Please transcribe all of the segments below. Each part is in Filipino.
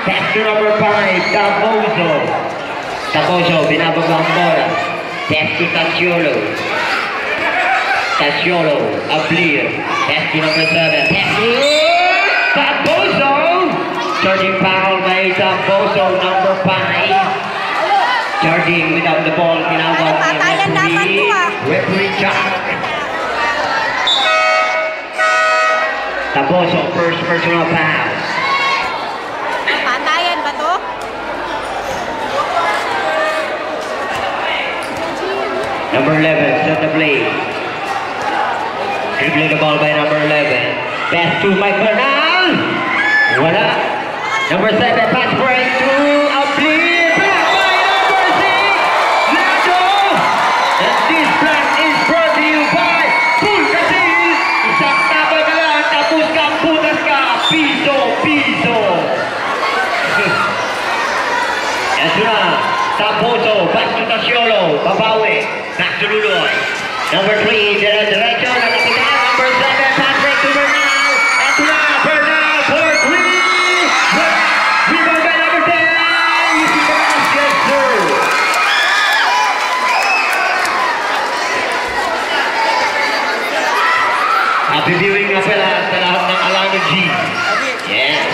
Pass to number 5, Taboso. Taboso, binababa ang bola. Pass to Taciolo. Taciolo, Ablir. Pass to number 7. Pass to Taboso. Charging foul by Taboso, number 5. Charging without the ball, ginagawa ni referee Jack. Taboso, first personal foul. Patayan ba to? Number 11, set the play. Dribbling the ball by number 11. Pass to Mike Bernal. Wala. Number 7, pass break to Ablir. Block by number 6, Lado. And this block is brought to you by Pulkasil. Isang taba na lang, tapos ka, putas ka. Piso, piso. Ito na. Taboso, pass to Taciolo. Babawi. Back to Luloy. Number 3, diretso, nakapitan. Number 7, pass break to Bernal. Ito na, Bernal for 3. Rebound by number 10. You see the basket, sir. Happy viewing nga pala sa lahat ng Alano G. Yes.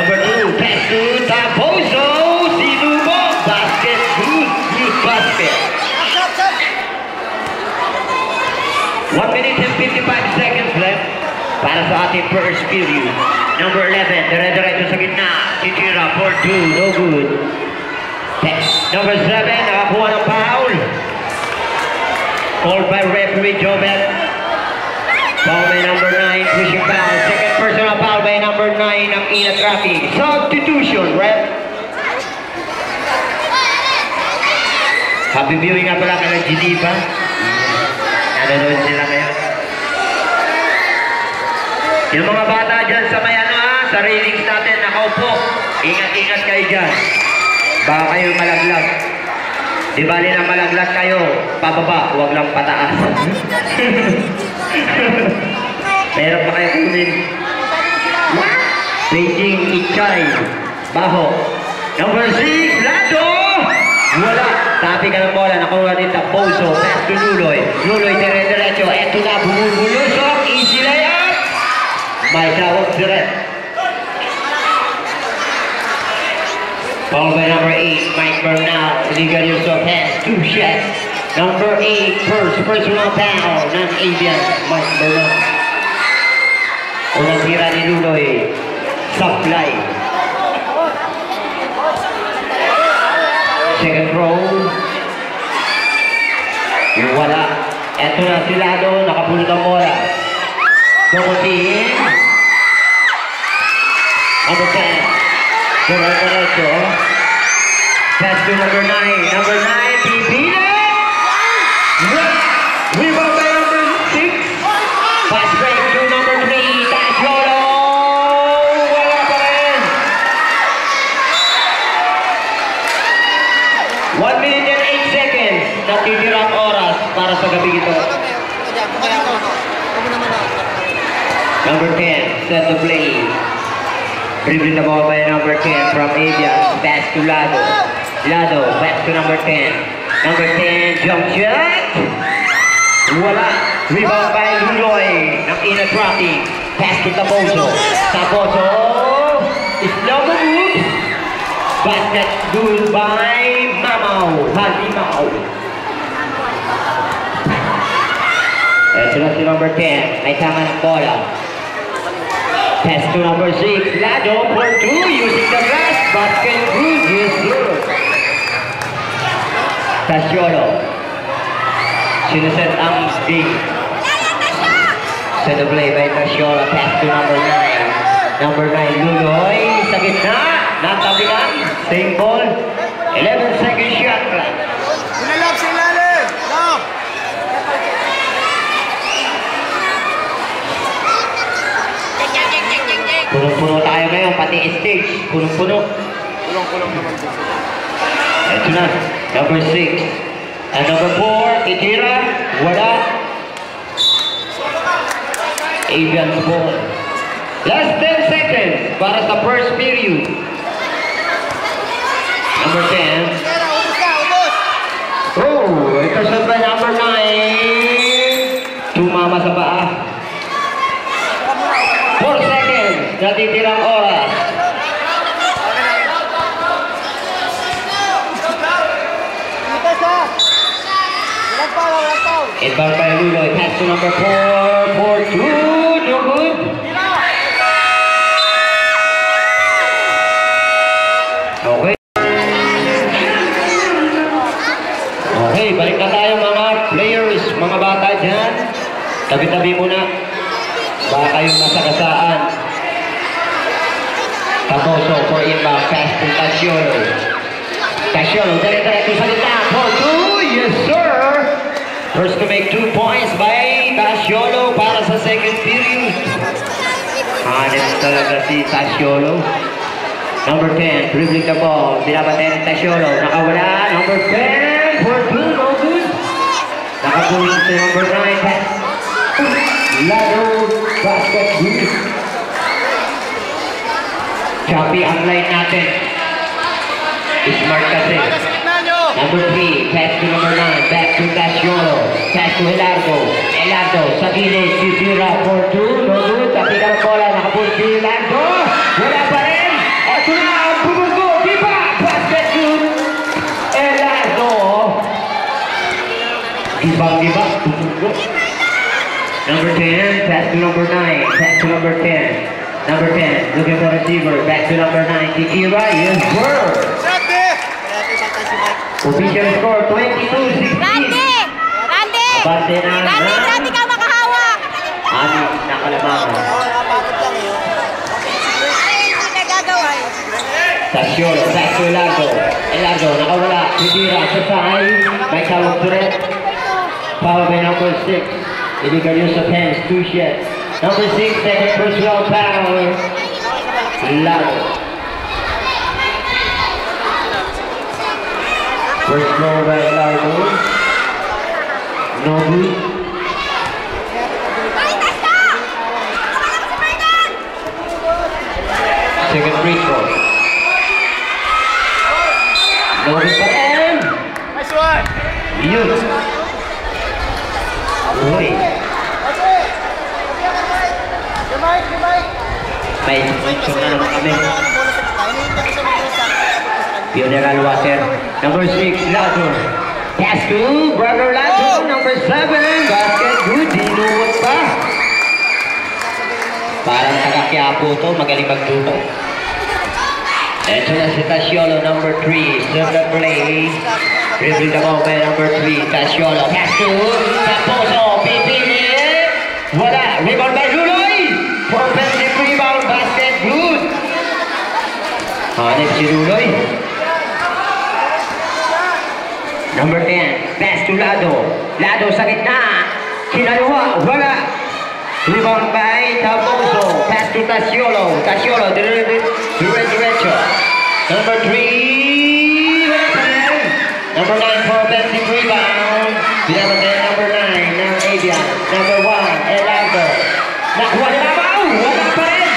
Number 2, pass to Taboso. Sinubog. Basket, good basket. 1 minute and 55 seconds left para sa ating first period. Number 11, dire-diretso sa gitna. Titira for 2, no good. Number 7, nakakuha ng foul. Called by referee Jobet. Foul by number 9, pushing foul. Second personal foul by number 9 ng Ina Traffic. Substitution, ref. Happy viewing nga pala kay Geneva. Nanonood sila ngayon. Yung mga bata dyan sa Mayana, sa railings natin, nakaupo. Ingat-ingat kayo dyan. Baka kayo malaglag. Di bali na malaglag kayo, pababa, huwag lang pataas. Meron pa kayo kunin. Beijing Ichay, Baho. Number 6, Lado! Wala. Tapi ka ng bola, nakuha din Taboso. Pass to Luloy. Luloy, dire-diretso. Eto na, bumubulusok. Easy layup. May tawag si Red. Foul by number 8, Mike Bernal. Legal yourself has 2 shots. Number 8, first personal foul ng Avian, Mike Bernal. Unang tira ni Luloy. Supply. Second row. Yung wala. Eto na sila doon. Nakapulot ang bola. Dumating. Number 10. Diretso. Pass to number 9. Number 9. Pipina. Rebound by number 6. Pass break to number 3. Taciolo. Wala pa rin. 1 minute and 8 seconds. Natitirang oras para sa gabi ito. Number 10, set the play. Dribbling the ball by number 10 from Avian. Pass to Lado. Lado, pass to number 10. Number 10, jump shot. Wala. Rebound by Luloy ng Ina Traffic. Pass to Taboso. Taboso. Slow move. Basket good by Mamao. Halimao. Ito na si number 10. May tama ng bola. Pass to number 6. Lado for 2. Using the glass. Basket good. Yes, sir. Taciolo. Sinuset ang game. Set the play by Taciolo. Pass to number 9. Number 9, Luloy. Sa gitna. Natabigan. Same ball. 11 second shot clock. Sinalap, silalim. Love. Punong-puno tayo ngayon, pati stage. Punong-puno. Kulong-kulong naman. Ito na. Number 6. And number 4, Itira. Wala. Avian's ball. Last 10 seconds para sa first period. Number 10. Kaya, ubos na, ubos. Oh, ito sa ba number 9. Tumama sa paa. 4 seconds. Natitirang oras. Dito siya. Walang pa, walang pa. Inbound by Luloy. Pass to number 4. 4-2. No good. Okay. Okay, balik na tayo mga players, mga bata dyan. Tabi-tabi muna. Baka kayong masagasaan. Taposo for inbound. Pass to Tasiolo. Tasiolo, dire-diretso sa gitna. 4-2. Yes, sir. First to make 2 points by Tasiolo para sa second period. Hanip talaga si Tasiolo. Number 10, dribbling the ball. Binabantay ng Tasiolo. Nakawala. Number 10, 4-2, no good. Nakapuling si number 9, pass. Lado, basket, good. Choppy ang line natin. Smart kasi. Para sa gitna nyo. Number 3, pass to number 9, back to Tasiolo. Pass to Elardo. Elardo, sa gilid, sisira, 4-2, no good. Tapi ng bola, nakapuling si Elardo. Wala pa rin. Ito na ang bumugo, di ba? Basket good. Elardo. Ibang-iba, bumugo. Number 10, pass to number 9, pass to number 10. Number 10, looking for receiver, back to number 9, Tikira, yes, sir. Shot, eh. Kaya, tibantay si Mike. Official score, 22-16. Randy! Randy! Abante na Randy, na. Randy ka makahawak! Ani, nakalamangan. Napakot lang eh. Ay, hindi nagagawa eh. Tasiolo, back to Elardo. Elardo, nakawala. Tikira, sa side. May tawag turret. Foul by number 6. Illegal use of hands, 2 shots. Number 6, second personal foul. Lado. First goal by Largo. No good. Ay, tasta! Wala ko si Fernan! Second free throw. No good pa rin. Nice one. Yun. Uy. Mike, Mike. May sponsor na naman kami. Bola sa gitna. Hinihintay ko siya mag-isa. Pioneral water. Number 6, Lado. Pass to brother Lado. Number 7, basket good. Dinuwag pa. Parang taga-Quiapo to. Magaling magtuto. Ito na si Tasiolo, number 3. Serve the play. Dribbling the ball by number 3. Tasiolo. Pass to Taposo. Pipili. Wala. Rebound by Luloy. Offensive rebound. Basket good. Hanip si Luloy. Number 10, pass to Lado. Lado sa gitna. Kinaliwa, wala. Rebound by Taposo. Pass to Tasiolo. Tasiolo, diretso. Number 3, wala pa rin. Number 9 for offensive rebound. Binabantay number 9 ng Avian. Number 1, Elardo. Nakuha na naman. Wala pa rin.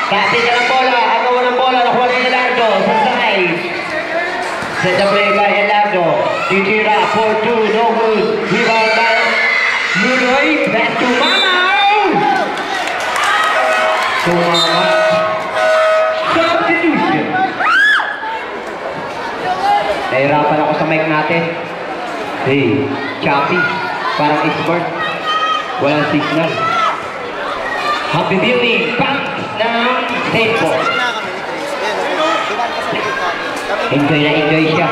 Kasi ka ng bola. Agawa ng bola. Nakuha ni Elardo sa side. Set the play by Elardo. Titira, 4-2, no good. Rebound by Luloy. Back to Mamaw. Tumama. Substitution. Nahirapan ako sa mic natin. Hey, choppy. Parang expert. Walang signal. Happy viewing. Bounce ng baseball. Enjoy na enjoy siya.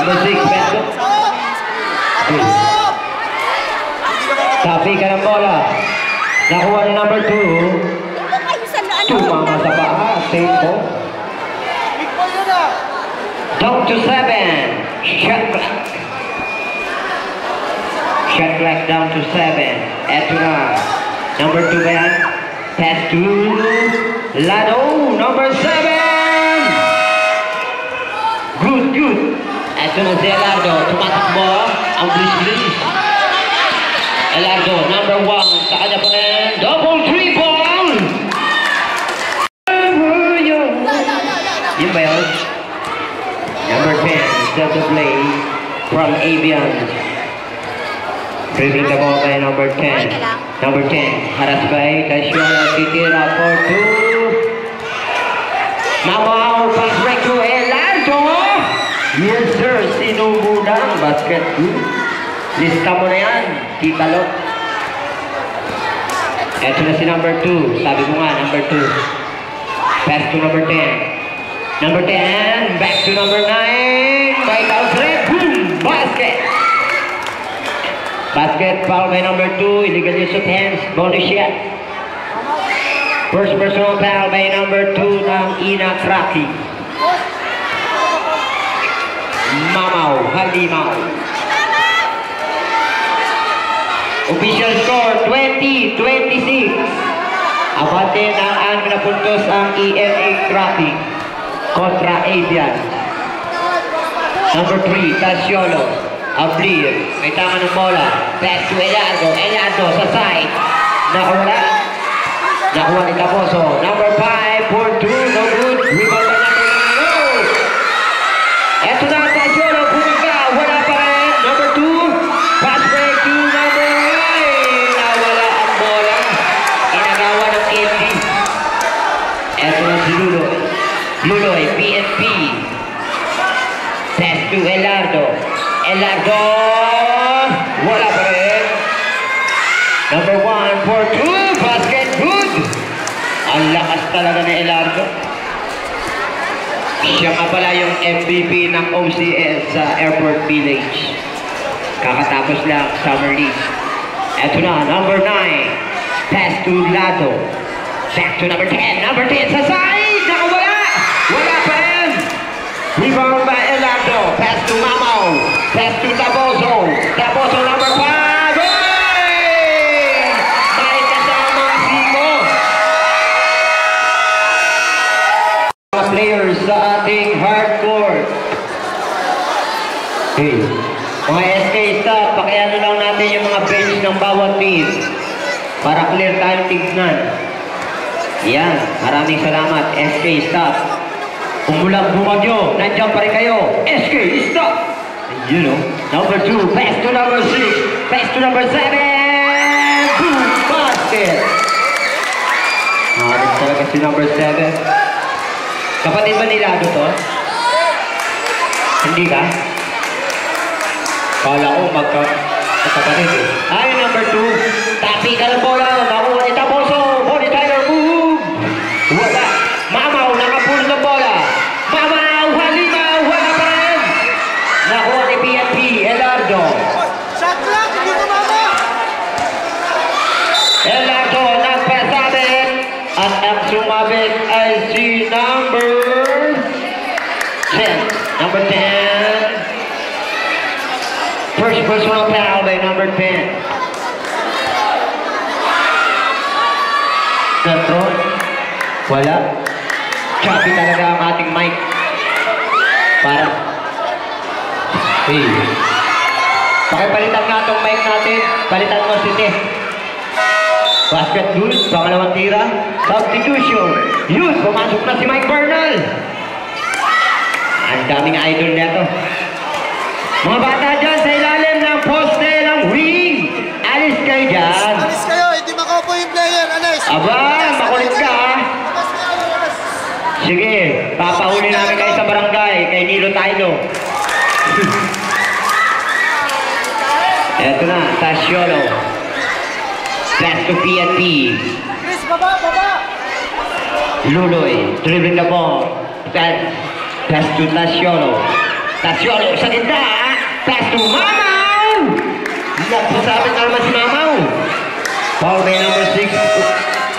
Number 6, Beto. Sabi ka ng bola. Nakuha ni number 2. Ay, sa ano? Tumama sa paa. Save ball. Big ball yun ah. Down to 7. Shot clock. Shot clock down to 7. Eto na. Number 2 ba yan? Pass to Lado. Number 7. Good, good. Eto na si Elardo. Tumatakbo. Ang bilis-bilis. Elardo, number 1. Sa kanya pa rin. Double 3 ball. blue belt. Number 10, set the play from Avian. Dribbling the ball by number 10. Number 10, haras by Cassiola, titira for 2. Mamao, pass break to Elardo. Yes sir, sinubudang basket good. Lista mo na yan, Tita Lo. Eto na si number 2. Sabi ko nga, number 2. Pass to number 10. Number 10, back to number 9. By Red, boom, basket. Basket foul by number 2. Illegal use of hands, bonus shot. First personal foul by number 2 ng Ina Kraki. Mamaw, Halimaw. Official score, 20-26. Abante ng 6 na puntos ang EMA Traffic kontra Avian. Number 3, Tasiolo. Ablir, may tama ng bola. Pass to Elardo. Elardo sa side. Nakuha. Nakuha ni Taposo. Number 5, for 2, no good. Rebound by number 9. Eto na, Tasiolo. Pumiga. Wala pa rin. Number 2, pass break to number 9. Nawala ang bola. Inagawa ng KP. Eto na si Luloy. Luloy, PNP. Pass to Elardo. Elardo. Wala pa rin. Number 1, for 2. Basket good. Ang lakas talaga ni Elardo. Siya nga pala yung MVP ng OCS sa Airport Village. Kakatapos lang Summer League. Eto na, number 9. Pass to Lado. Back to number 10. Number 10 sa side. Nakawala. Wala pa rin. Rebound by Elardo. Pass to Mamaw. Pass to Taboso. Taboso number 5. May kasamang Siko. Mga players sa ating hardcourt. Hey, mga SK staff, pakiano lang natin yung mga bench ng bawat team para clear tayong tignan. Yan, maraming salamat SK staff. Kung mulang bumagyo, nandiyan pa rin kayo. SK staff. You know, number 2, pass to number 6, pass to number 7. Boom, basket. Maraming talaga si number 7. Kapatid ba nila to? Hindi ka? Kala ko magkapatid eh. Ay, number 2. Tapi ka ng bola. Nakuha ni Taboso. Body Tyler, move. Wala. Mamaw, nakapulot ng bola. Mamaw, Halimaw. Wala pa rin. Nakuha ni PNP, Elardo. Shot clock, hindi ko mama! Elardo, nagpasabit. At ang sumabit ay si number 10. Number 10. First personal foul by number 10. Control. Wala. Choppy talaga ang ating mic. Para. Hey. Pakipalitan nga itong mic natin. Palitan mo si Teh. Basket good. Pangalawang tira. Substitution. Yun. Pumasok na si Mike Bernal. Ang daming idol nito. Mga bata dyan sa ilalim ng poste ng wing. Alis kayo dyan. Alis kayo, hindi makaupo yung player. Alis! Aba, makulit ka ha. Sige, papahuli namin kayo sa barangay. Kay Nilo Tailo. Eto na, Tasiolo. Pass to PNP. Chris, baba, baba! Luloy, dribbling the ball. Pass to Tasiolo. Tasiolo sa gitna. Pass to Mamaw! Nagpasabit na naman si Mamaw. Foul by number 6.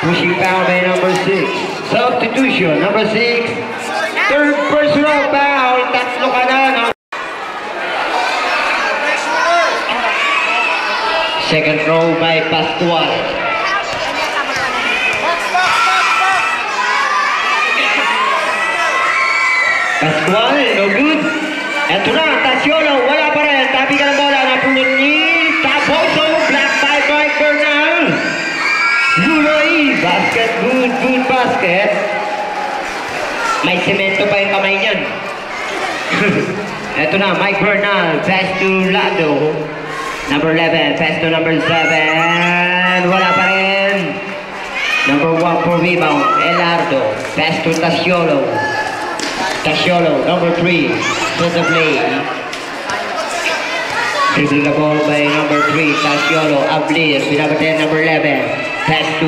Pushing foul by number 6. Substitution, number 6. Third personal foul. Tatlo ka na. Second throw by Pascual. Pascual, no good. Eto na, Tasiolo, wala pa rin. Tabi ka ng bola, napulot ni Taboso. Black by Mike Bernal. Luloy, basket, good basket. May semento pa yung kamay niyan. Ito na, Mike Bernal, pass to Lado. Number 11, pass to number 7. Wala pa rin. Number 1 for rebound, Elardo. Pass to Tasiolo. Tasiolo, number 3, set the play. Dribbling the ball by number 3, Tasiolo. Ablir, with number 10, number 11. Pass to